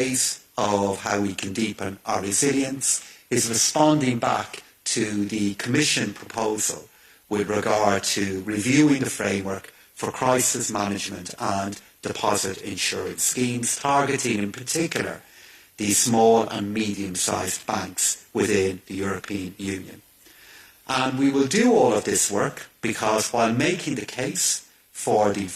ways of how we can deepen our resilience is responding back to the Commission proposal with regard to reviewing the framework for crisis management and deposit insurance schemes, targeting in particular the small and medium-sized banks within the European Union. And we will do all of this work because while making the case for the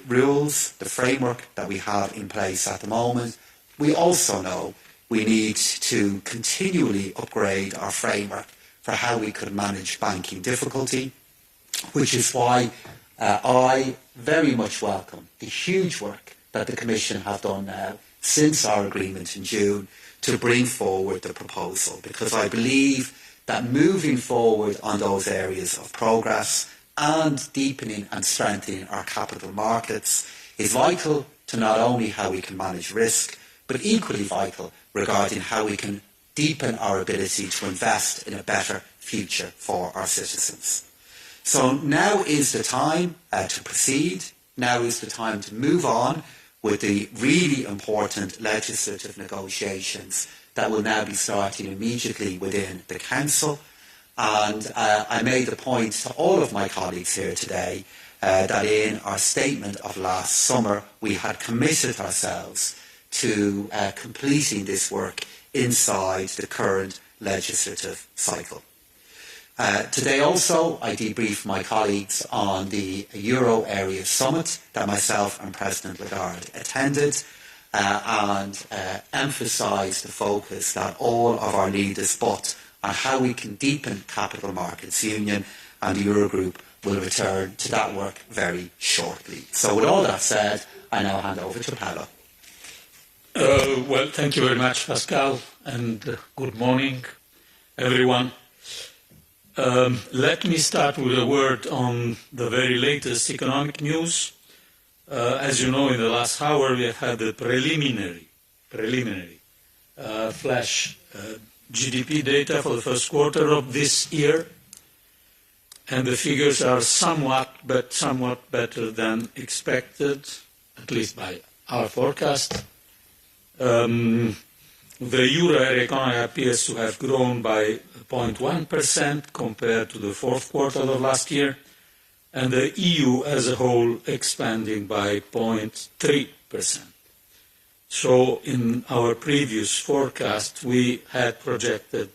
rules, the framework that we have in place at the moment, we also know we need to continually upgrade our framework for how we could manage banking difficulty, which is why I very much welcome the huge work that the Commission have done now since our agreement in June to bring forward the proposal, because I believe that moving forward on those areas of progress and deepening and strengthening our capital markets is vital to not only how we can manage risk, but equally vital regarding how we can deepen our ability to invest in a better future for our citizens. So now is the time to proceed. Now is the time to move on with the really important legislative negotiations that will now be starting immediately within the Council. And I made the point to all of my colleagues here today that in our statement of last summer, we had committed ourselves to completing this work inside the current legislative cycle. Today also, I debriefed my colleagues on the Euro Area Summit that myself and President Lagarde attended and emphasised the focus that all of our leaders put on how we can deepen capital markets union, and the Eurogroup will return to that work very shortly. So with all that said, I now hand over to Paolo. Well, thank you very much, Pascal, and good morning, everyone. Let me start with a word on the very latest economic news. As you know, in the last hour, we have had the preliminary flash GDP data for the first quarter of this year, and the figures are somewhat better than expected, at least by our forecast. The euro area economy appears to have grown by 0.1% compared to the fourth quarter of last year, and the EU as a whole expanding by 0.3%. So in our previous forecast, we had projected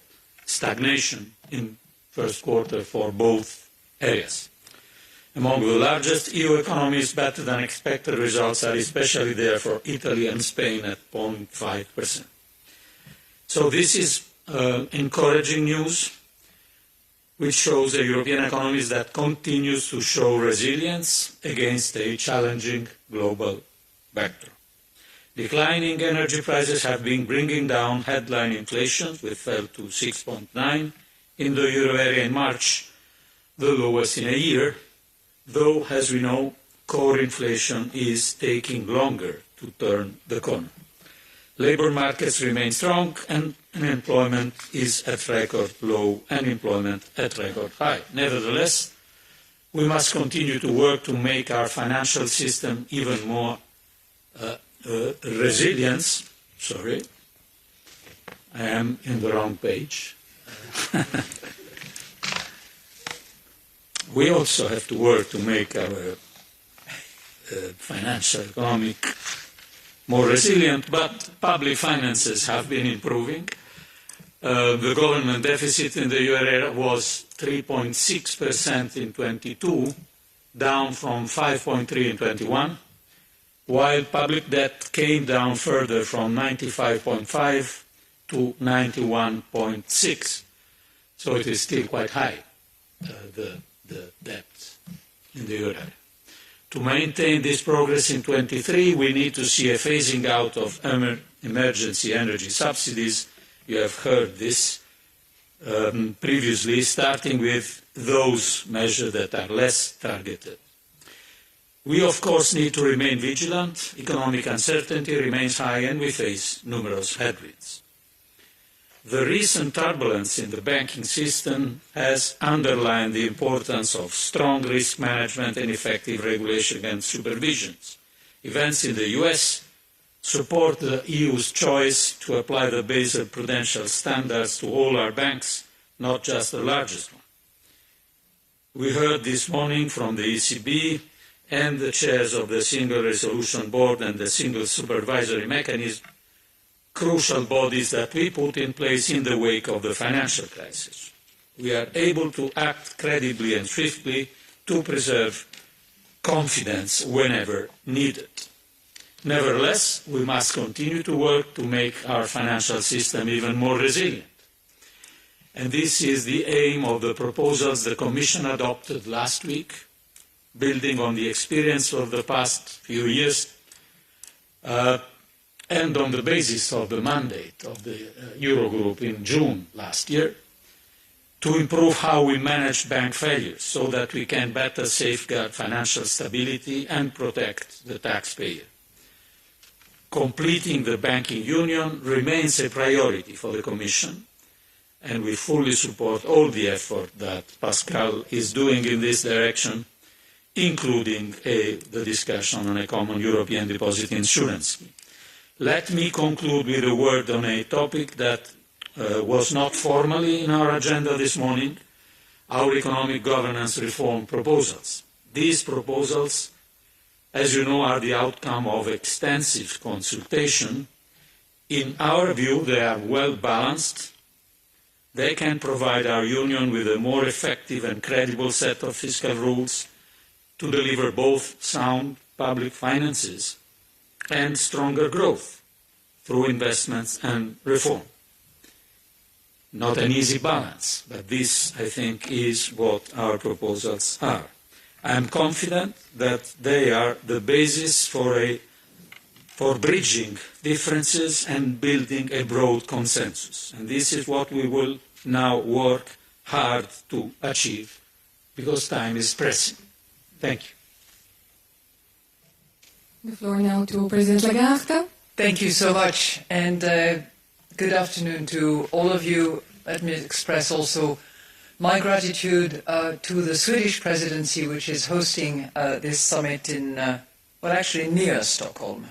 stagnation in first quarter for both areas. Among the largest EU economies, better than expected results are especially there for Italy and Spain at 0.5%. So this is encouraging news, which shows the European economies that continues to show resilience against a challenging global backdrop. Declining energy prices have been bringing down headline inflation, which fell to 6.9 in the euro area in March, the lowest in a year, though, as we know, core inflation is taking longer to turn the corner. Labour markets remain strong and unemployment is at record low, unemployment at record high. Nevertheless, we must continue to work to make our financial system even more resilient. Sorry, I am in the wrong page. We also have to work to make our financial economic more resilient, but public finances have been improving. The government deficit in the euro area was 3.6% in 22, down from 5.3 in 21, while public debt came down further from 95.5 to 91.6. So it is still quite high, the debt in the euro area. To maintain this progress in 23, we need to see a phasing out of emergency energy subsidies. You have heard this previously, starting with those measures that are less targeted. We, of course, need to remain vigilant. Economic uncertainty remains high and we face numerous headwinds. The recent turbulence in the banking system has underlined the importance of strong risk management and effective regulation and supervision. Events in the US support the EU's choice to apply the Basel prudential standards to all our banks, not just the largest one. We heard this morning from the ECB and the chairs of the Single Resolution Board and the Single Supervisory Mechanism, crucial bodies that we put in place in the wake of the financial crisis. We are able to act credibly and swiftly to preserve confidence whenever needed. Nevertheless, we must continue to work to make our financial system even more resilient. And this is the aim of the proposals the Commission adopted last week, building on the experience of the past few years and on the basis of the mandate of the Eurogroup in June last year, to improve how we manage bank failures so that we can better safeguard financial stability and protect the taxpayer. Completing the banking union remains a priority for the Commission, and we fully support all the effort that Pascal is doing in this direction, including the discussion on a common European deposit insurance scheme. Let me conclude with a word on a topic that was not formally in our agenda this morning, our economic governance reform proposals. These proposals, as you know, are the outcome of extensive consultation. In our view, they are well balanced. They can provide our Union with a more effective and credible set of fiscal rules to deliver both sound public finances and stronger growth through investments and reform. Not an easy balance, but this, I think, is what our proposals are. I am confident that they are the basis for bridging differences and building a broad consensus. And this is what we will now work hard to achieve, because time is pressing. Thank you. The floor now to President Lagarde. Thank you so much, and good afternoon to all of you. Let me express also my gratitude to the Swedish presidency, which is hosting this summit in, actually near Stockholm.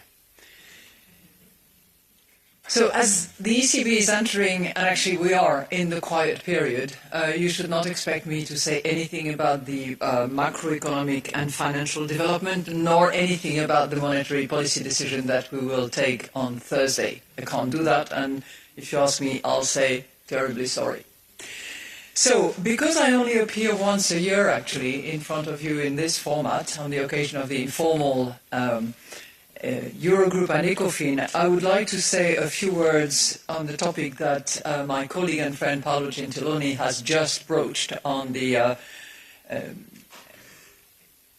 So as the ECB is entering, and actually we are in the quiet period, you should not expect me to say anything about the macroeconomic and financial development, nor anything about the monetary policy decision that we will take on Thursday. I can't do that, and if you ask me, I'll say terribly sorry. So, because I only appear once a year, actually, in front of you in this format, on the occasion of the informal Eurogroup and ECOFIN, I would like to say a few words on the topic that my colleague and friend Paolo Gentiloni has just broached on the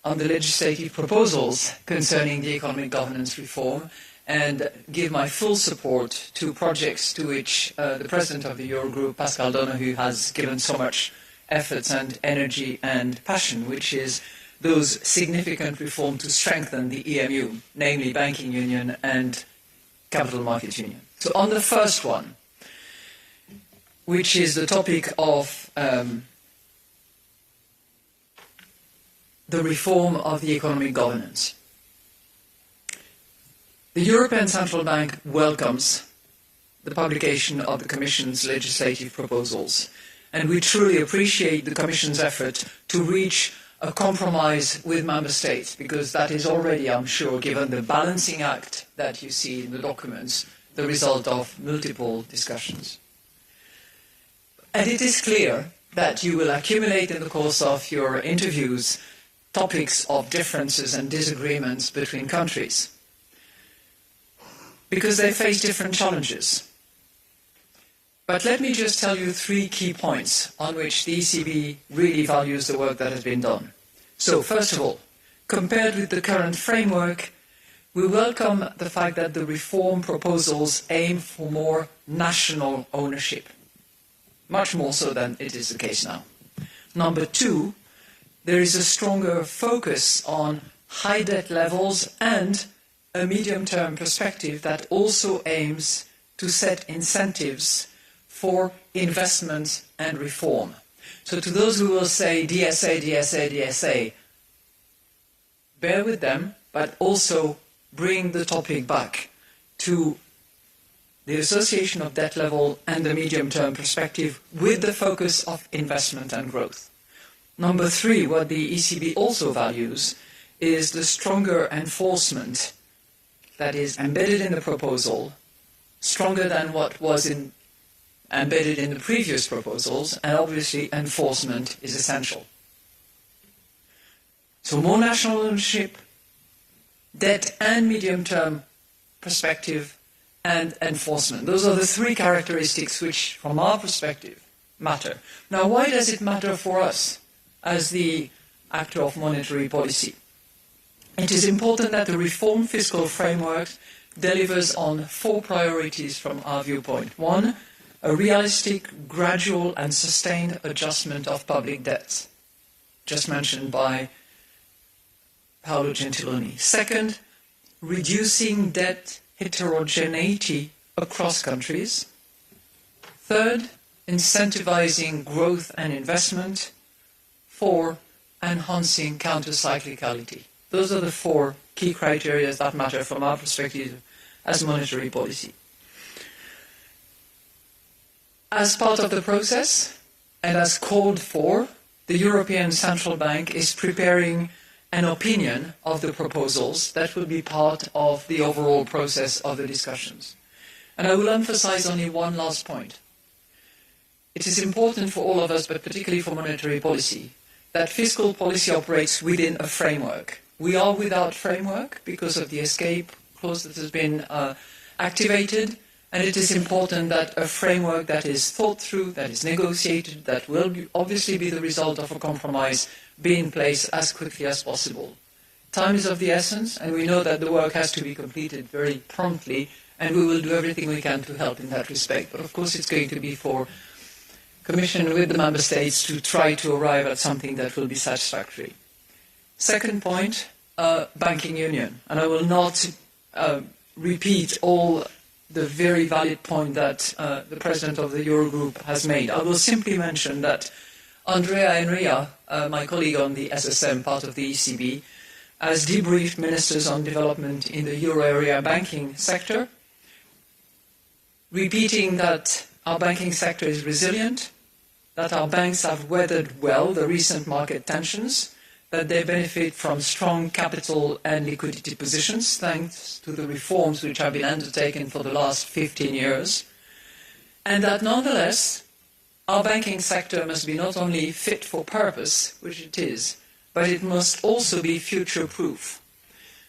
legislative proposals concerning the economic governance reform, and give my full support to projects to which the President of the Eurogroup, Pascal Donoghue, has given so much effort and energy and passion, which is those significant reforms to strengthen the EMU, namely Banking Union and Capital Markets Union. So on the first one, which is the topic of the reform of the economic governance, the European Central Bank welcomes the publication of the Commission's legislative proposals, and we truly appreciate the Commission's effort to reach a compromise with Member States, because that is already, I'm sure, given the balancing act that you see in the documents, the result of multiple discussions. And it is clear that you will accumulate in the course of your interviews topics of differences and disagreements between countries, because they face different challenges. But let me just tell you 3 key points on which the ECB really values the work that has been done. So, first of all, compared with the current framework, we welcome the fact that the reform proposals aim for more national ownership, much more so than it is the case now. Number 2, there is a stronger focus on high debt levels and a medium-term perspective that also aims to set incentives for investment and reform. So to those who will say DSA, DSA, DSA, bear with them, but also bring the topic back to the association of debt level and the medium-term perspective with the focus of investment and growth. Number 3, what the ECB also values is the stronger enforcement that is embedded in the proposal, stronger than what was embedded in the previous proposals, and obviously enforcement is essential. So more national ownership, debt and medium-term perspective, and enforcement. Those are the 3 characteristics which, from our perspective, matter. Now, why does it matter for us as the actor of monetary policy? It is important that the reform fiscal framework delivers on 4 priorities from our viewpoint. 1, a realistic, gradual and sustained adjustment of public debts, just mentioned by Paolo Gentiloni. 2nd, reducing debt heterogeneity across countries. 3rd, incentivizing growth and investment. 4, enhancing counter-cyclicality. Those are the 4 key criteria that matter from our perspective as monetary policy. As part of the process, and as called for, the European Central Bank is preparing an opinion of the proposals that will be part of the overall process of the discussions. And I will emphasize only one last point. It is important for all of us, but particularly for monetary policy, that fiscal policy operates within a framework. We are without framework because of the escape clause that has been activated, and it is important that a framework that is thought through, that is negotiated, that will obviously be the result of a compromise, be in place as quickly as possible. Time is of the essence, and we know that the work has to be completed very promptly, and we will do everything we can to help in that respect. But of course it's going to be for Commission with the Member States to try to arrive at something that will be satisfactory. Second point, banking union. And I will not repeat all the very valid point that the President of the Eurogroup has made. I will simply mention that Andrea Enria, my colleague on the SSM, part of the ECB, has debriefed ministers on development in the euro area banking sector, repeating that our banking sector is resilient, that our banks have weathered well the recent market tensions, that they benefit from strong capital and liquidity positions thanks to the reforms which have been undertaken for the last 15 years, and that nonetheless our banking sector must be not only fit for purpose, which it is, but it must also be future-proof.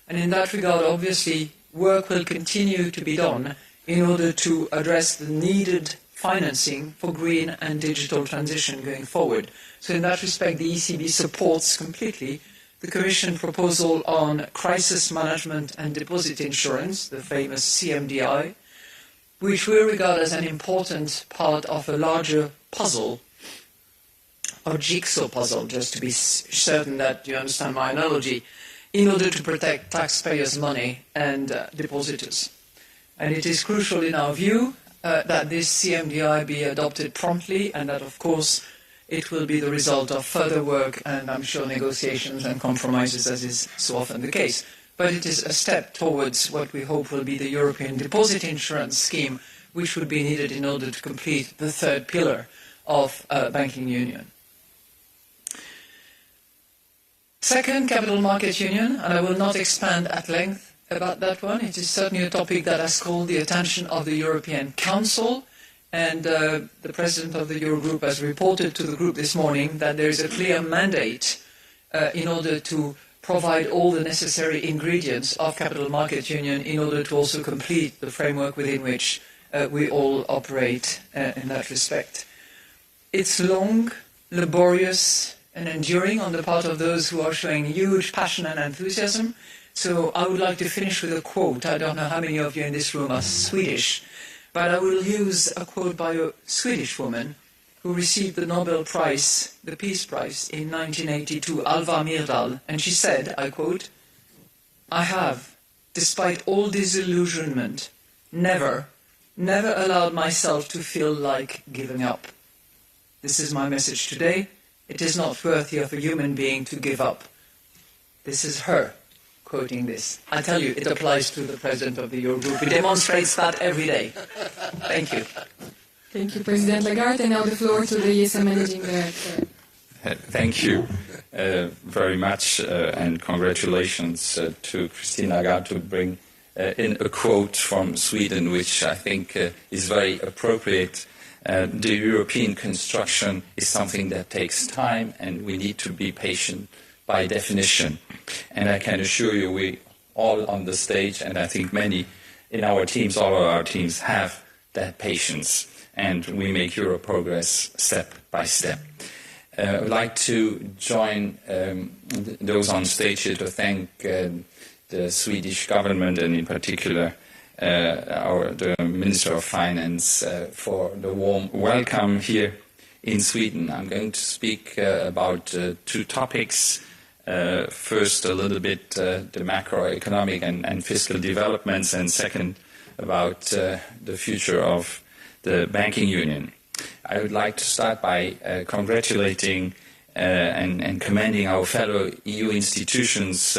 And in that regard, obviously, work will continue to be done in order to address the needed financing for green and digital transition going forward. So in that respect, the ECB supports completely the Commission proposal on crisis management and deposit insurance, the famous CMDI, which we regard as an important part of a larger puzzle, or jigsaw puzzle, just to be certain that you understand my analogy, in order to protect taxpayers' money and depositors. And it is crucial in our view that this CMDI be adopted promptly, and that, of course, it will be the result of further work and, I'm sure, negotiations and compromises, as is so often the case. But it is a step towards what we hope will be the European deposit insurance scheme, which would be needed in order to complete the 3rd pillar of banking union. Second, capital market union, and I will not expand at length about that one. It is certainly a topic that has called the attention of the European Council, and the President of the Eurogroup has reported to the group this morning that there is a clear mandate in order to provide all the necessary ingredients of capital market union in order to also complete the framework within which we all operate in that respect. It's long, laborious, and enduring on the part of those who are showing huge passion and enthusiasm. So I would like to finish with a quote. I don't know how many of you in this room are Swedish, but I will use a quote by a Swedish woman who received the Nobel Prize, the Peace Prize, in 1982, Alva Myrdal, and she said, I quote, "I have, despite all disillusionment, never allowed myself to feel like giving up. This is my message today. It is not worthy of a human being to give up." This is her quoting this. I tell you, it applies to the president of the Eurogroup. He demonstrates that every day. Thank you. Thank you, President Lagarde. And now the floor to the ESM Managing Director. Thank you very much, and congratulations to Christine Lagarde to bring in a quote from Sweden, which I think is very appropriate. The European construction is something that takes time, and we need to be patient by definition. And I can assure you, we all on the stage, and I think many in our teams, all of our teams have that patience, and we make Euro progress step by step. I would like to join those on stage here to thank the Swedish government, and in particular the Minister of Finance for the warm welcome here in Sweden. I'm going to speak about two topics. First, a little bit the macroeconomic and fiscal developments, and second, about the future of the banking union. I would like to start by congratulating and commending our fellow EU institutions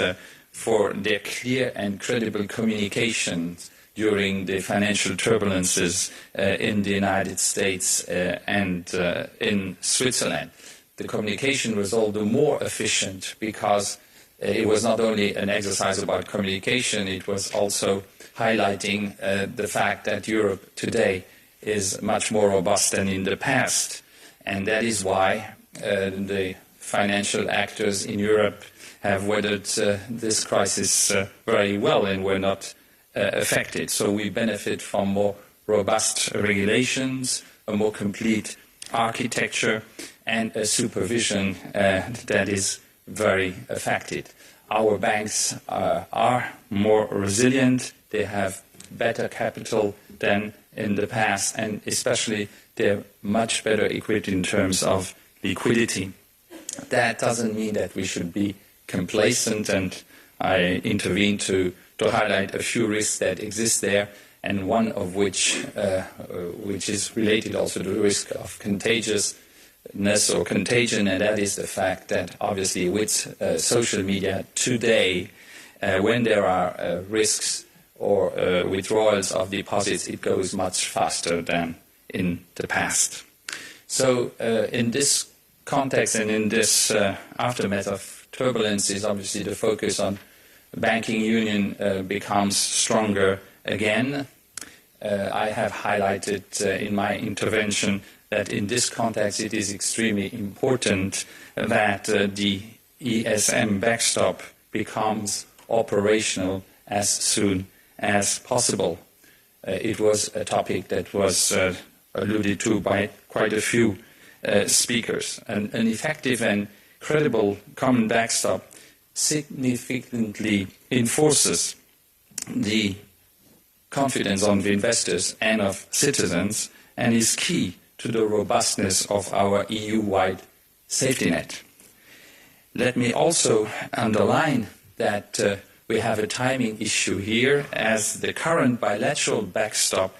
for their clear and credible communications during the financial turbulences in the United States and in Switzerland. The communication was all the more efficient because it was not only an exercise about communication, it was also highlighting the fact that Europe today is much more robust than in the past. And that is why the financial actors in Europe have weathered this crisis very well and were not affected. So we benefit from more robust regulations, a more complete architecture, and a supervision that is very effective. Our banks are more resilient, they have better capital than in the past, and especially they're much better equipped in terms of liquidity. That doesn't mean that we should be complacent, and I intervene to highlight a few risks that exist there, and one of which is related also to the risk of contagiousness or contagion, and that is the fact that obviously with social media today, when there are risks or withdrawals of deposits, it goes much faster than in the past. So in this context and in this aftermath of turbulences, obviously the focus on banking union becomes stronger again. I have highlighted in my intervention that in this context it is extremely important that the ESM backstop becomes operational as soon as possible. It was a topic that was alluded to by quite a few speakers. An effective and credible common backstop significantly enforces the confidence of investors and of citizens, and is key to the robustness of our EU-wide safety net. Let me also underline that we have a timing issue here, as the current bilateral backstop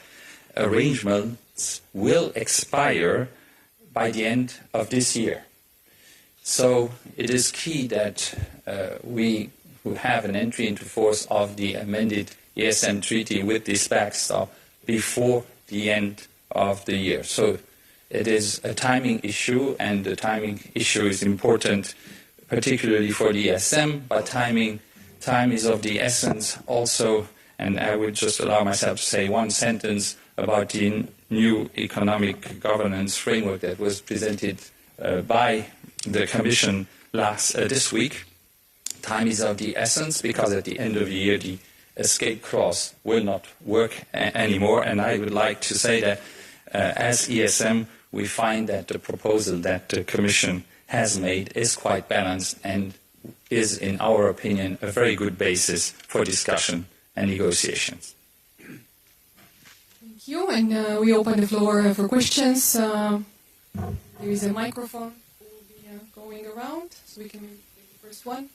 arrangements will expire by the end of this year. So it is key that we have an entry into force of the amended ESM treaty with this backstop before the end of the year. So it is a timing issue, and the timing issue is important particularly for the ESM, but time is of the essence also, and I would just allow myself to say one sentence about the new economic governance framework that was presented by the Commission this week. Time is of the essence because at the end of the year the escape clause will not work anymore, and I would like to say that as ESM we find that the proposal that the Commission has made is quite balanced and is, in our opinion, a very good basis for discussion and negotiations. Thank you, and we open the floor for questions. There is a microphone that will be going around, so we can take the first one.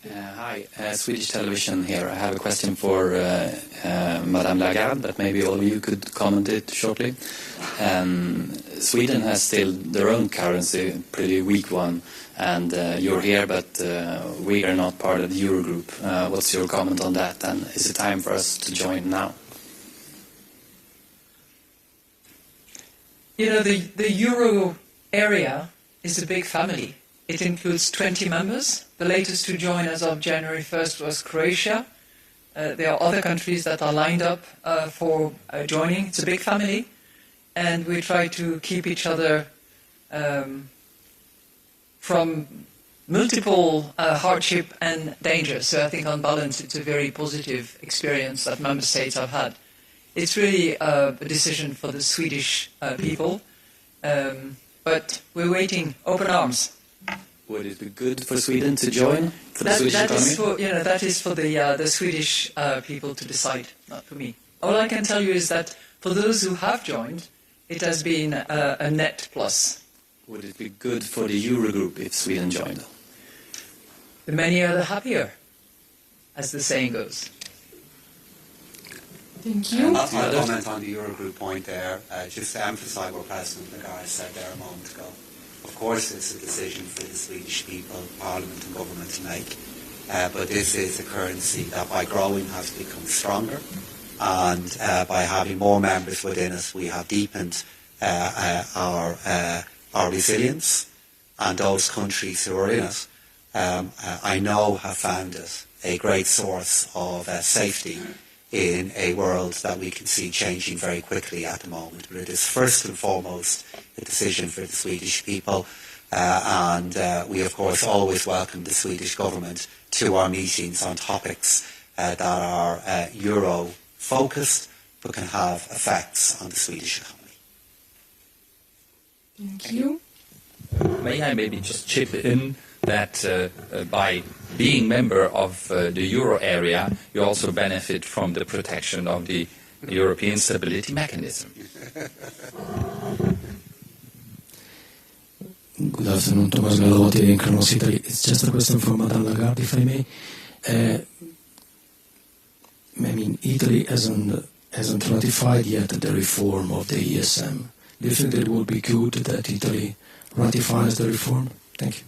Hi, Swedish television here. I have a question for Madame Lagarde, but maybe all of you could comment it shortly. Sweden has still their own currency, a pretty weak one, and you're here, but we are not part of the Eurogroup. What's your comment on that, and is it time for us to join now? You know, the Euro area is a big family. It includes 20 members. The latest to join as of January 1st was Croatia. There are other countries that are lined up for joining. It's a big family, and we try to keep each other from multiple hardship and danger. So I think on balance it's a very positive experience that member states have had. It's really a decision for the Swedish people, but we're waiting open arms. Would it be good for Sweden to join? For the Swedish economy? That is for the Swedish people to decide, not for me. All I can tell you is that for those who have joined, it has been a net plus. Would it be good for the Eurogroup if Sweden joined? The many are the happier, as the saying goes. Thank you. I'll comment on the Eurogroup point there, just to emphasise what President Lagarde said there a moment ago. Of course, it's a decision for the Swedish people, Parliament and government to make, but this is a currency that by growing has become stronger, and by having more members within us, we have deepened our resilience, and those countries who are in it, I know have found it a great source of safety in a world that we can see changing very quickly at the moment. But it is first and foremost a decision for the Swedish people, and we of course always welcome the Swedish government to our meetings on topics that are Euro focused but can have effects on the Swedish economy. Thank you. May I maybe just chip in that by being member of the euro area, you also benefit from the protection of the European Stability Mechanism. Good afternoon, Thomas Gallotti in Kronos, Italy. It's just a question for Madame Lagarde, if I may. I mean, Italy hasn't ratified yet the reform of the ESM. Do you think that it would be good that Italy ratifies the reform? Thank you.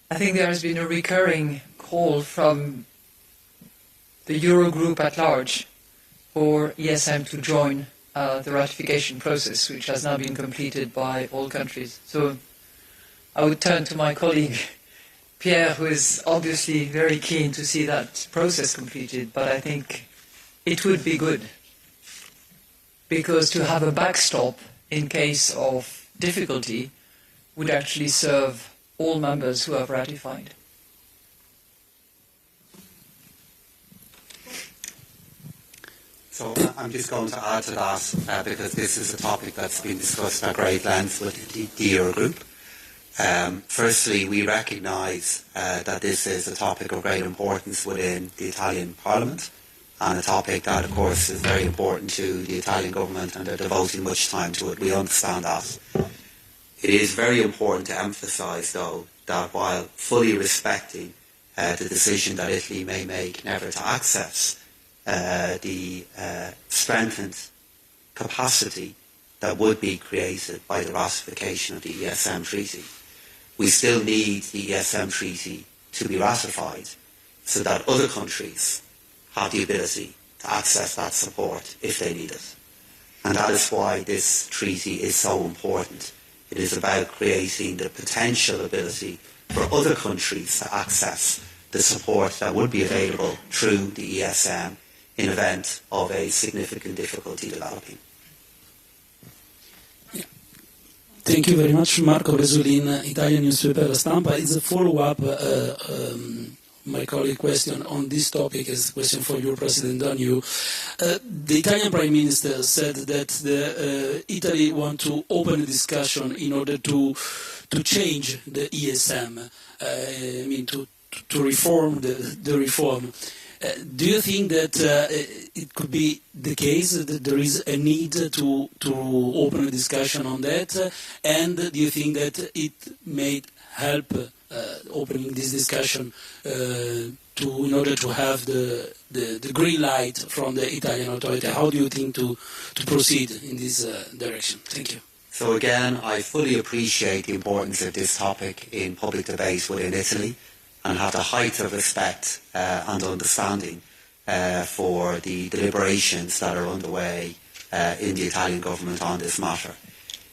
I think there has been a recurring call from the Eurogroup at large for ESM to join the ratification process, which has now been completed by all countries. So I would turn to my colleague Pierre, who is obviously very keen to see that process completed, but I think it would be good, because to have a backstop in case of difficulty would actually serve all members who have ratified. So I'm just going to add to that because this is a topic that's been discussed at great length with the Eurogroup. Firstly, we recognise that this is a topic of great importance within the Italian Parliament, and a topic that, of course, is very important to the Italian government, and they're devoting much time to it. We understand that. It is very important to emphasise, though, that while fully respecting the decision that Italy may make never to access the strengthened capacity that would be created by the ratification of the ESM Treaty, we still need the ESM Treaty to be ratified so that other countries have the ability to access that support if they need it. And that is why this treaty is so important. It is about creating the potential ability for other countries to access the support that would be available through the ESM in event of a significant difficulty developing. Thank you very much, Marco Resolin, Italian newspaper Stampa. It's a follow-up. My colleague question on this topic is a question for your President Danu. The Italian Prime Minister said that Italy want to open a discussion in order to change the ESM, to reform the reform. Do you think that it could be the case that there is a need to open a discussion on that? And do you think that it may help opening this discussion in order to have the green light from the Italian authority? How do you think to proceed in this direction? Thank you. So again, I fully appreciate the importance of this topic in public debate within Italy, and have the height of respect and understanding for the deliberations that are underway in the Italian government on this matter.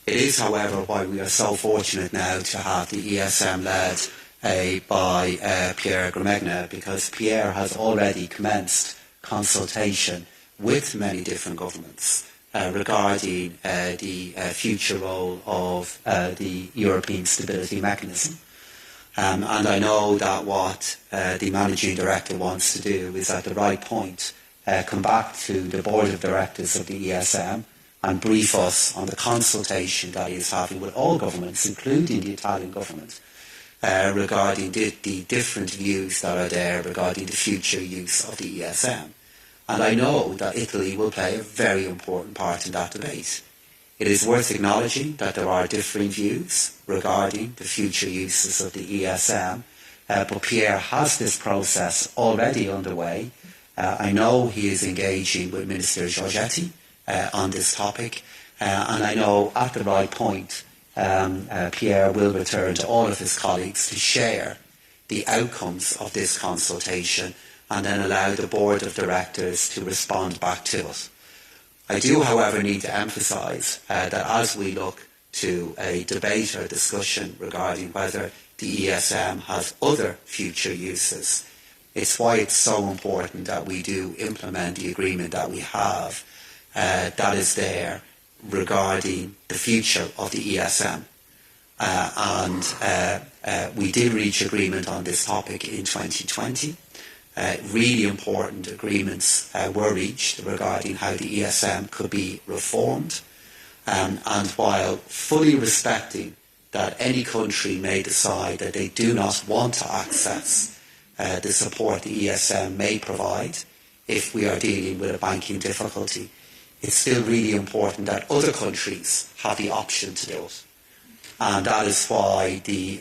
It is, however, why we are so fortunate now to have the ESM led by Pierre Gramegna, because Pierre has already commenced consultation with many different governments regarding the future role of the European Stability Mechanism. And I know that what the Managing Director wants to do is at the right point come back to the Board of Directors of the ESM and brief us on the consultation that he is having with all governments, including the Italian government, regarding the different views that are there regarding the future use of the ESM. And I know that Italy will play a very important part in that debate. It is worth acknowledging that there are differing views regarding the future uses of the ESM, but Pierre has this process already underway. I know he is engaging with Minister Giorgetti on this topic, and I know at the right point Pierre will return to all of his colleagues to share the outcomes of this consultation and then allow the Board of Directors to respond back to it. I do, however, need to emphasise that as we look to a debate or discussion regarding whether the ESM has other future uses, it's why it's so important that we do implement the agreement that we have that is there regarding the future of the ESM. We did reach agreement on this topic in 2020. Really important agreements were reached regarding how the ESM could be reformed, and while fully respecting that any country may decide that they do not want to access the support the ESM may provide if we are dealing with a banking difficulty, it's still really important that other countries have the option to do it. And that is why the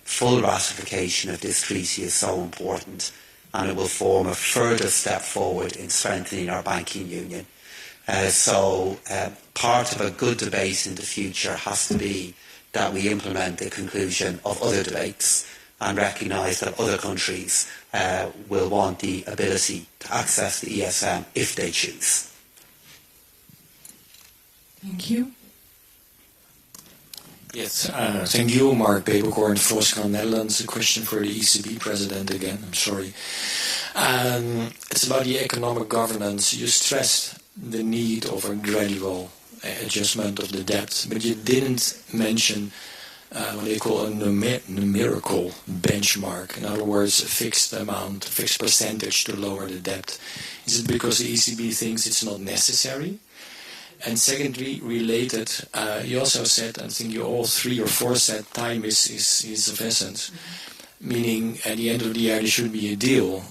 full ratification of this treaty is so important, and it will form a further step forward in strengthening our banking union. Part of a good debate in the future has to be that we implement the conclusion of other debates and recognise that other countries will want the ability to access the ESM if they choose. Thank you. Yes, thank you, Mark Peperkorn, Volkskrant Netherlands. A question for the ECB president again, I'm sorry. It's about the economic governance. You stressed the need of a gradual adjustment of the debt, but you didn't mention what they call a numerical benchmark. In other words, a fixed amount, a fixed percentage to lower the debt. Is it because the ECB thinks it's not necessary? And secondly, related, you also said, I think you all 3 or 4 said, time is of essence. Meaning, at the end of the year, there should be a deal.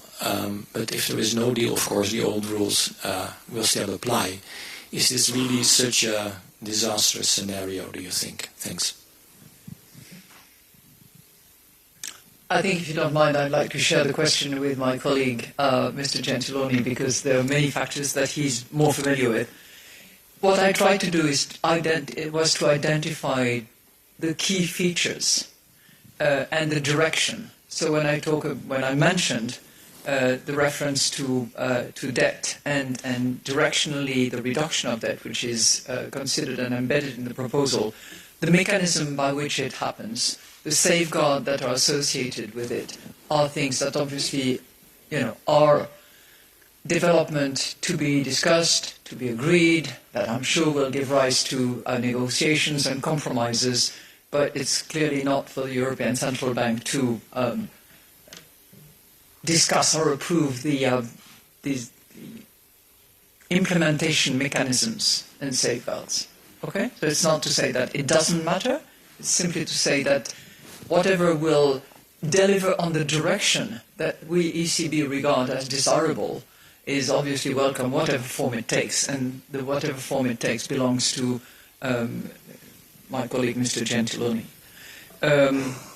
But if there is no deal, of course, the old rules will still apply. Is this really such a disastrous scenario, do you think? Thanks. I think, if you don't mind, I'd like to share the question with my colleague, Mr. Gentiloni, because there are many factors that he's more familiar with. What I tried to do was to identify the key features and the direction. So when I mentioned the reference to debt and directionally the reduction of debt, which is considered and embedded in the proposal, the mechanism by which it happens, the safeguards that are associated with it, are things that obviously, are development to be discussed, to be agreed, that I'm sure will give rise to negotiations and compromises, but it's clearly not for the European Central Bank to discuss or approve these implementation mechanisms and safeguards. Okay? So it's not to say that it doesn't matter, it's simply to say that whatever will deliver on the direction that we ECB regard as desirable is obviously welcome, whatever form it takes, and whatever form it takes belongs to my colleague, Mr. Gentiloni.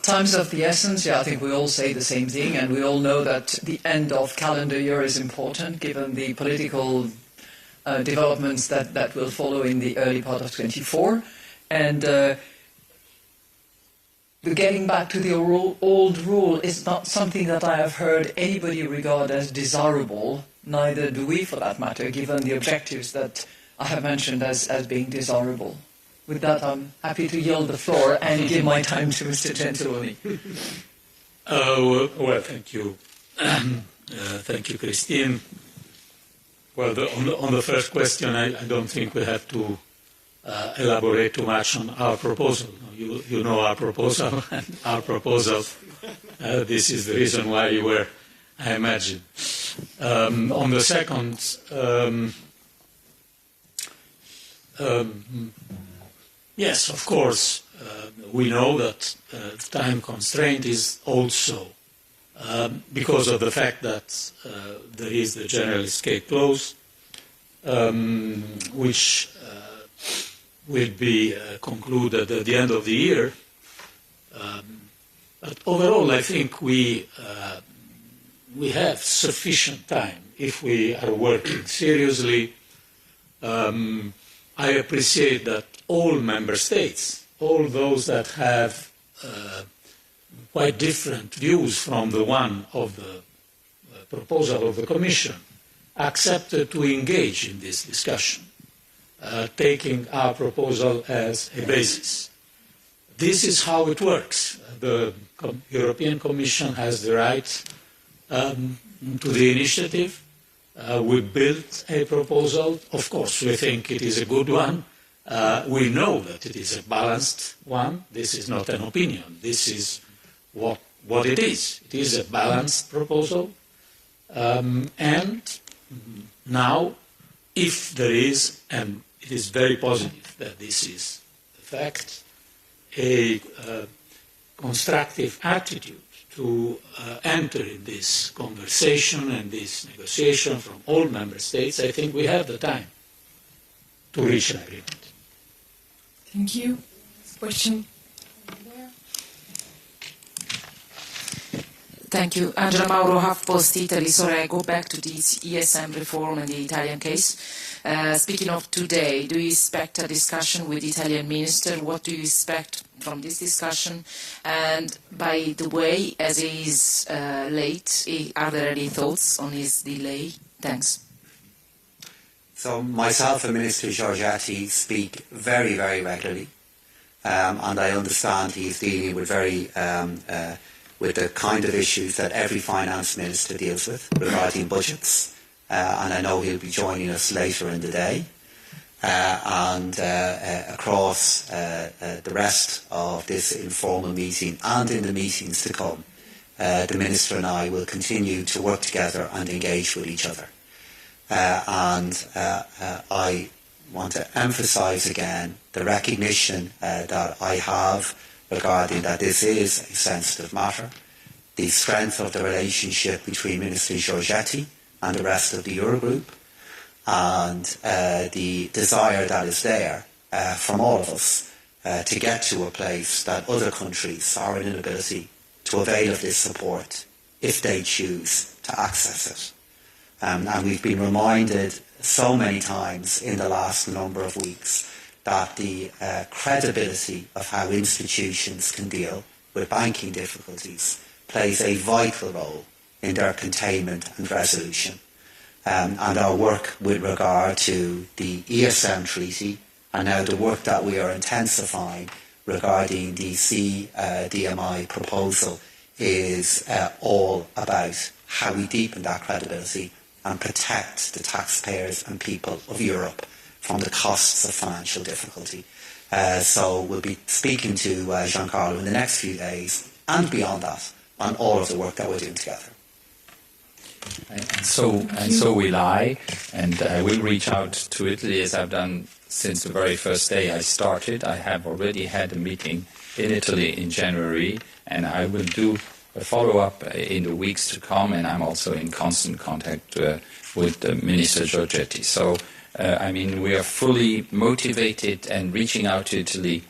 Time's of the essence, yeah, I think we all say the same thing, and we all know that the end of calendar year is important, given the political developments that will follow in the early part of 24, and the getting back to the old rule is not something that I have heard anybody regard as desirable, neither do we for that matter, given the objectives that I have mentioned as being desirable. With that, I'm happy to yield the floor and give my time to Mr. Gentiloni. Well, thank you. Thank you, Christine. Well, on the first question, I don't think we have to elaborate too much on our proposal. You know our proposal, and our proposal, this is the reason why you were, I imagine. On the second, yes, of course, we know that time constraint is also because of the fact that there is the general escape clause, which will be concluded at the end of the year. But overall, I think we have sufficient time if we are working seriously. I appreciate that all member states, all those that have quite different views from the one of the proposal of the Commission, accepted to engage in this discussion, taking our proposal as a basis. This is how it works. The European Commission has the right to the initiative. We built a proposal. Of course, we think it is a good one. We know that it is a balanced one. This is not an opinion. This is what it is. It is a balanced proposal. And now, if there is, and it is very positive that this is the fact, a constructive attitude to enter in this conversation and this negotiation from all member states, I think we have the time to reach an agreement. Thank you. Question. Thank you. Angela Mauro, HuffPost Italy. Sorry, I go back to this ESM reform and the Italian case. Speaking of today, do you expect a discussion with the Italian minister? What do you expect from this discussion? And by the way, as he is late, are there any thoughts on his delay? Thanks. So myself and Minister Giorgetti speak very, very regularly, and I understand he's dealing with with the kind of issues that every finance minister deals with regarding budgets, and I know he'll be joining us later in the day. And across the rest of this informal meeting and in the meetings to come, the Minister and I will continue to work together and engage with each other. I want to emphasise again the recognition that I have regarding that this is a sensitive matter, the strength of the relationship between Minister Giorgetti and the rest of the Eurogroup, and the desire that is there from all of us to get to a place that other countries are in inability to avail of this support if they choose to access it. And we've been reminded so many times in the last number of weeks that the credibility of how institutions can deal with banking difficulties plays a vital role in their containment and resolution. And our work with regard to the ESM treaty and now the work that we are intensifying regarding the CDMI proposal is all about how we deepen that credibility and protect the taxpayers and people of Europe from the costs of financial difficulty. So we'll be speaking to Giancarlo in the next few days and beyond that on all of the work that we're doing together. And so will I, and I will reach out to Italy as I've done since the very first day I started. I have already had a meeting in Italy in January, and I will do follow-up in the weeks to come, and I'm also in constant contact with Minister Giorgetti. So, we are fully motivated and reaching out to Italy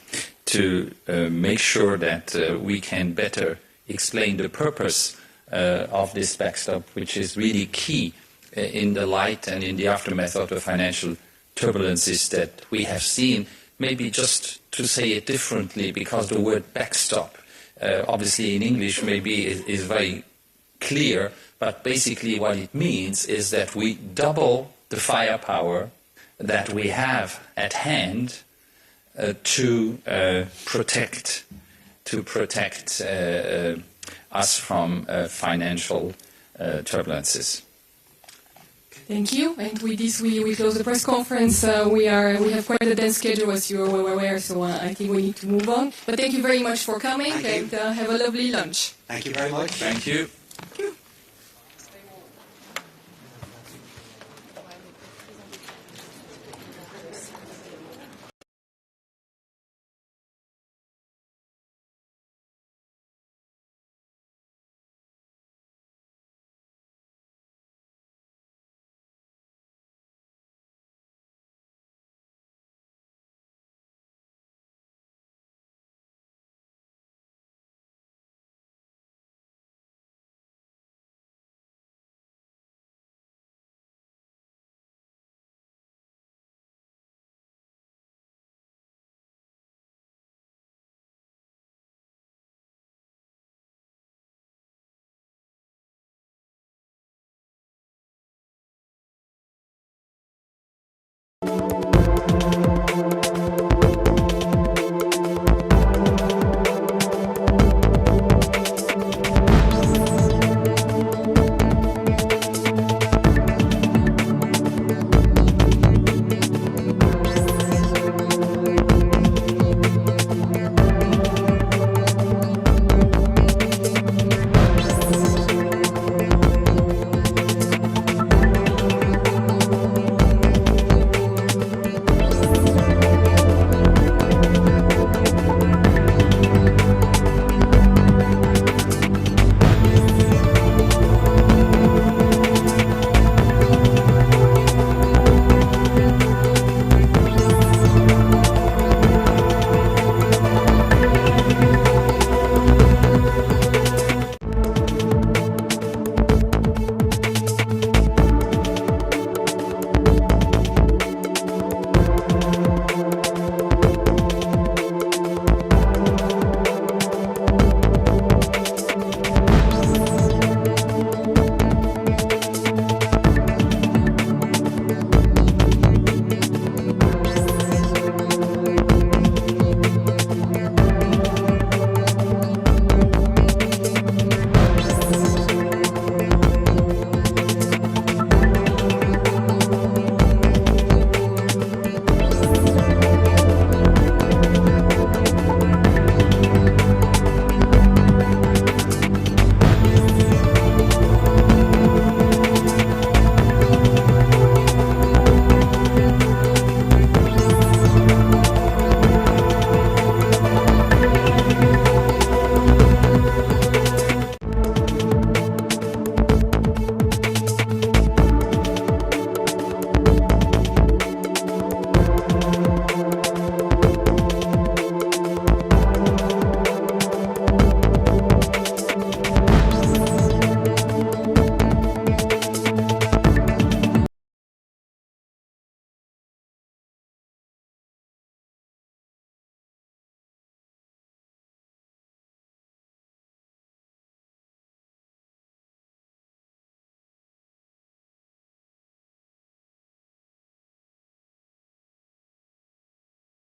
to make sure that we can better explain the purpose of this backstop, which is really key in the light and in the aftermath of the financial turbulences that we have seen. Maybe just to say it differently, because the word backstop, obviously in English maybe is very clear, but basically what it means is that we double the firepower that we have at hand to protect us from financial turbulences. Thank you. And with this, we close the press conference. We have quite a dense schedule, as you are aware, so I think we need to move on. But thank you very much for coming, and have a lovely lunch. Thank you very much. Thank you. Thank you.